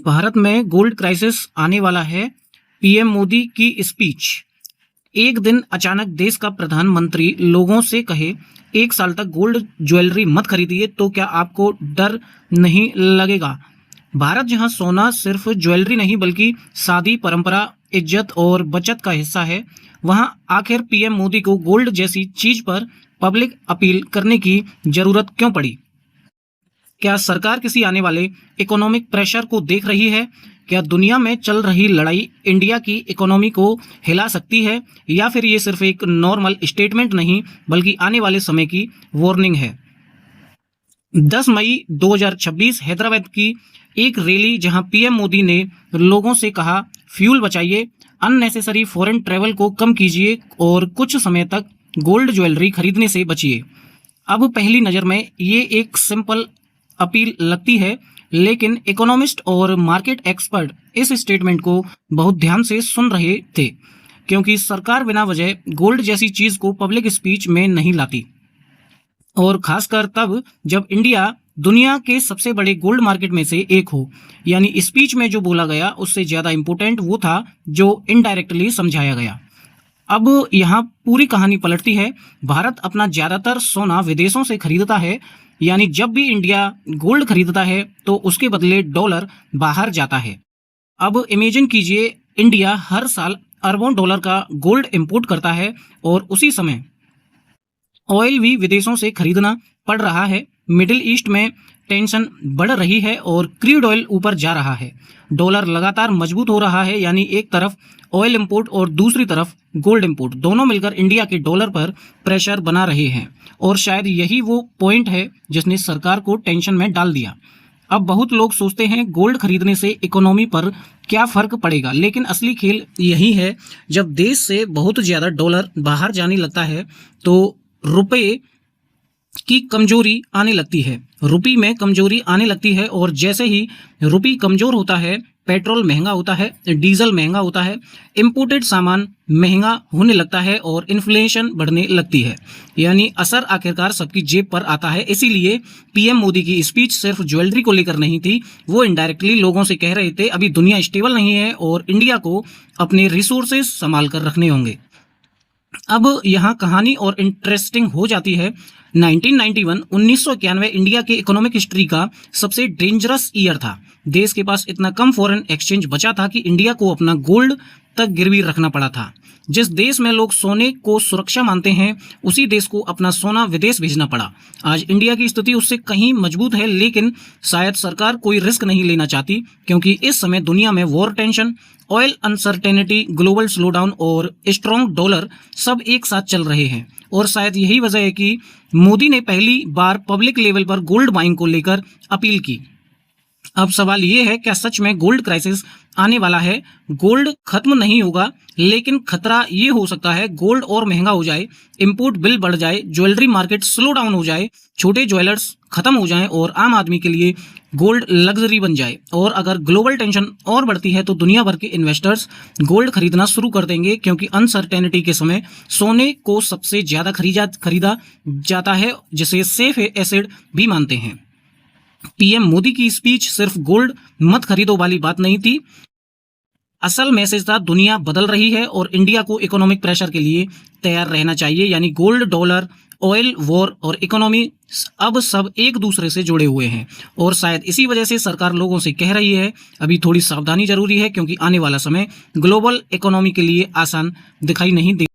भारत में gold crisis आने वाला है। पीएम मोदी की स्पीच। एक दिन अचानक देश का प्रधानमंत्री लोगों से कहे 1 साल तक गोल्ड ज्वेलरी मत खरीदिए तो क्या आपको डर नहीं लगेगा। भारत जहां सोना सिर्फ ज्वेलरी नहीं बल्कि शादी, परंपरा, इज्जत और बचत का हिस्सा है, वहां आखिर पीएम मोदी को गोल्ड जैसी चीज पर पब्लिक अपील करने की जरूरत क्यों पड़ी। क्या सरकार किसी आने वाले इकोनॉमिक प्रेशर को देख रही है? क्या दुनिया में चल रही लड़ाई इंडिया की इकोनॉमी को हिला सकती है, या फिर ये सिर्फ एक नॉर्मल स्टेटमेंट नहीं बल्कि आने वाले समय की वार्निंग है। 10 मई 2026 हैदराबाद की एक रैली जहां पीएम मोदी ने लोगों से कहा, फ्यूल बचाइए, अननेसेसरी फॉरेन ट्रैवल को कम कीजिए और कुछ समय तक गोल्ड ज्वेलरी खरीदने से बचिए। अब पहली नज़र में ये एक सिंपल अपील लगती है, लेकिन इकोनॉमिस्ट और मार्केट एक्सपर्ट इस स्टेटमेंट को बहुत ध्यान से सुन रहे थे, क्योंकि सरकार बिना वजह गोल्ड जैसी चीज को पब्लिक स्पीच में नहीं लाती, और खासकर तब जब इंडिया दुनिया के सबसे बड़े गोल्ड मार्केट में से एक हो। यानी स्पीच में जो बोला गया उससे ज्यादा इंपॉर्टेंट वो था जो इनडायरेक्टली समझाया गया। अब यहाँ पूरी कहानी पलटती है। भारत अपना ज्यादातर सोना विदेशों से खरीदता है, यानी जब भी इंडिया गोल्ड खरीदता है तो उसके बदले डॉलर बाहर जाता है। अब इमेजिन कीजिए, इंडिया हर साल अरबों डॉलर का गोल्ड इंपोर्ट करता है और उसी समय ऑयल भी विदेशों से खरीदना पड़ रहा है। मिडिल ईस्ट में टेंशन बढ़ रही है और क्रूड ऑयल ऊपर जा रहा है। डॉलर लगातार मजबूत हो रहा है, यानी एक तरफ ऑयल इंपोर्ट और दूसरी तरफ गोल्ड इंपोर्ट, दोनों मिलकर इंडिया के डॉलर पर प्रेशर बना रहे हैं। और शायद यही वो पॉइंट है जिसने सरकार को टेंशन में डाल दिया। अब बहुत लोग सोचते हैं गोल्ड खरीदने से इकोनॉमी पर क्या फर्क पड़ेगा, लेकिन असली खेल यही है। जब देश से बहुत ज्यादा डॉलर बाहर जाने लगता है तो रुपए की कमजोरी आने लगती है, रुपी में कमजोरी आने लगती है, और जैसे ही रुपी कमजोर होता है पेट्रोल महंगा होता है, डीजल महंगा होता है, इंपोर्टेड सामान महंगा होने लगता है और इन्फ्लेशन बढ़ने लगती है। यानी असर आखिरकार सबकी जेब पर आता है। इसीलिए पीएम मोदी की स्पीच सिर्फ ज्वेलरी को लेकर नहीं थी, वो इनडायरेक्टली लोगों से कह रहे थे अभी दुनिया स्टेबल नहीं है और इंडिया को अपने रिसोर्सेज संभाल कर रखने होंगे। अब यहाँ कहानी और इंटरेस्टिंग हो जाती है। 1991 इंडिया के इकोनॉमिक हिस्ट्री का सबसे डेंजरस ईयर था। देश के पास इतना कम फॉरेन एक्सचेंज बचा था कि इंडिया को अपना गोल्ड तक गिरवी रखना पड़ा था। जिस देश में लोग सोने को सुरक्षा मानते हैं उसी देश को अपना सोना विदेश भेजना पड़ा। आज इंडिया की स्थिति उससे कहीं मजबूत है, लेकिन शायद सरकार कोई रिस्क नहीं लेना चाहती, क्योंकि इस समय दुनिया में war tension, oil uncertainty, global slowdown और स्ट्रॉन्ग डॉलर सब एक साथ चल रहे हैं। और शायद यही वजह है कि मोदी ने पहली बार पब्लिक लेवल पर गोल्ड बाइंग को लेकर अपील की। अब सवाल ये है, क्या सच में गोल्ड क्राइसिस आने वाला है? गोल्ड खत्म नहीं होगा, लेकिन खतरा ये हो सकता है गोल्ड और महंगा हो जाए, इंपोर्ट बिल बढ़ जाए, ज्वेलरी मार्केट स्लो डाउन हो जाए, छोटे ज्वेलर्स खत्म हो जाएं और आम आदमी के लिए गोल्ड लग्जरी बन जाए। और अगर ग्लोबल टेंशन और बढ़ती है तो दुनिया भर के इन्वेस्टर्स गोल्ड खरीदना शुरू कर देंगे, क्योंकि अनसर्टेनिटी के समय सोने को सबसे ज्यादा खरीदा जाता है, जिसे सेफ एसेट भी मानते हैं। पीएम मोदी की स्पीच सिर्फ गोल्ड मत खरीदो वाली बात नहीं थी। असल मैसेज था दुनिया बदल रही है और इंडिया को इकोनॉमिक प्रेशर के लिए तैयार रहना चाहिए। यानी गोल्ड, डॉलर, ऑयल, वॉर और इकोनॉमी अब सब एक दूसरे से जुड़े हुए हैं, और शायद इसी वजह से सरकार लोगों से कह रही है अभी थोड़ी सावधानी जरूरी है, क्योंकि आने वाला समय ग्लोबल इकोनॉमी के लिए आसान दिखाई नहीं दे